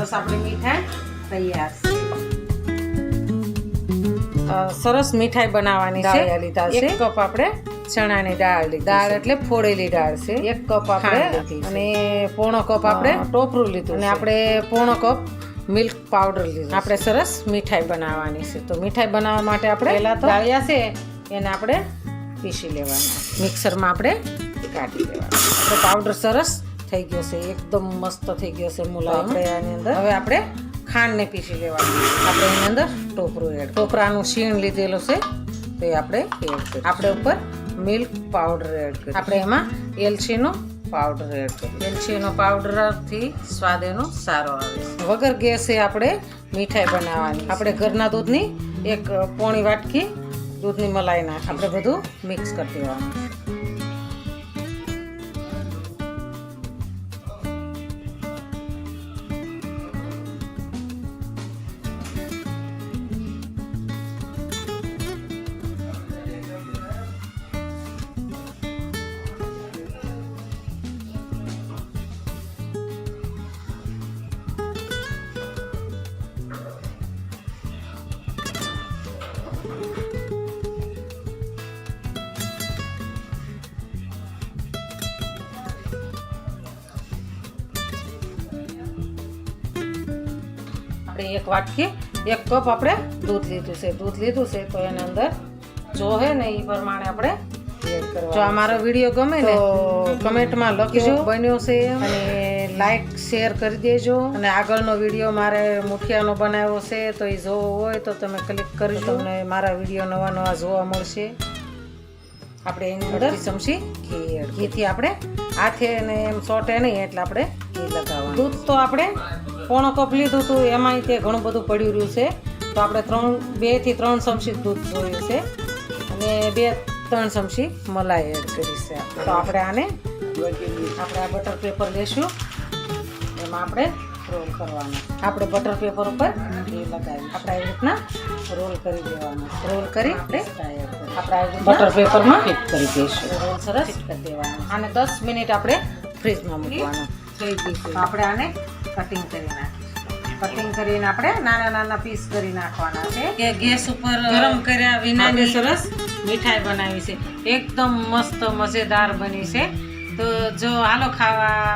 બસ આપણી મીઠાઈ તૈયાર છે. સરસ મીઠાઈ બનાવવાની છે. લીધા છે 1 કપ આપણે ચણાની દાળ લીધી. દાળ એટલે ફોડેલી દાળ છે. 1 કપ આપણે અને પોણો કપ આપણે ટોપરું લીધું અને આપણે પોણો કપ મિલ્ક પાવડર લીધું. આપણે સરસ મીઠાઈ બનાવવાની છે. તો મીઠાઈ બનાવવા માટે આપણે પહેલા તો દાળિયા છે એને આપણે પીસી લેવાના. મિક્સરમાં આપણે કાઢી લેવાના. તો પાવડર સરસ થઈ ગયો છે, એકદમ મસ્ત થઈ ગયો છે મુલાયમ. આપણે આની અંદર હવે આપણે ખાંડને પીસી લેવાની. આપણે એની અંદર ટોપરું એડ, ટોપરાનું શીણ લીધેલું છે તો એ આપણે એડ કરીએ. આપણે ઉપર મિલ્ક પાવડર એડ કરીએ. આપણે એમાં એલચીનો પાવડર એડ કરીએ. એલચીનો પાવડરથી સ્વાદ એનો સારો આવે. વગર ગેસે આપણે મીઠાઈ બનાવવાની. આપણે ઘરના દૂધની 1 પોણી વાટકી દૂધની મલાઈ નાખી આપણે બધું મિક્સ કરી દેવાનું. આપણે 1 વાટકી 1 કપ આપણે દૂધ લીધું છે. તો એની અંદર જો હે ને એ પ્રમાણે આપણે એડ કરવાનું. જો અમારો વિડીયો ગમે ને તો કમેન્ટમાં લખજો બન્યો છે અને લાઈક શેર કરી દેજો. અને આગળનો વિડીયો મારે મુઠિયાનો બનાવ્યો છે તો એ જોવો હોય તો તમે ક્લિક કરજો. તમને મારા વિડીયો નવા જોવા મળશે. આપણે એની અંદર ચમચી ઘીથી આપણે હાથે ને એમ સોટે નહીં એટલે આપણે ઘી લગાવવાનું. દૂધ તો આપણે પોણો કપ લીધું હતું, એમાંય તે ઘણું બધું પડ્યું રહ્યું છે. તો આપણે 2 થી 3 ચમચી દૂધ જોયું છે અને 2-3 ચમચી મલાઈ એડ કરી છે. તો આપણે આને આપણે આ બટર પેપર લેશું, એમાં આપણે રોલ કરવાનું. આપણે બટર પેપર ઉપર ઘી લગાવી આપણે આવી રીતના રોલ કરી દેવાનું. રોલ કરી આપણે બટર પેપરમાં ફિટ કરી દઈશું. રોલ સરસ કરી દેવાનું. આને 10 મિનિટ આપણે ફ્રીજમાં મૂકવાનું. થઈ ગયું છે. આપણે આને કટિંગ કરી નાખીશું. કટિંગ કરીને આપણે નાના પીસ કરી નાખવાના છે. કે ગેસ ઉપર ગરમ કર્યા વિનાની સરસ મીઠાઈ બનાવી છે. એકદમ મસ્ત મજેદાર બની છે. તો જો હાલો ખાવા.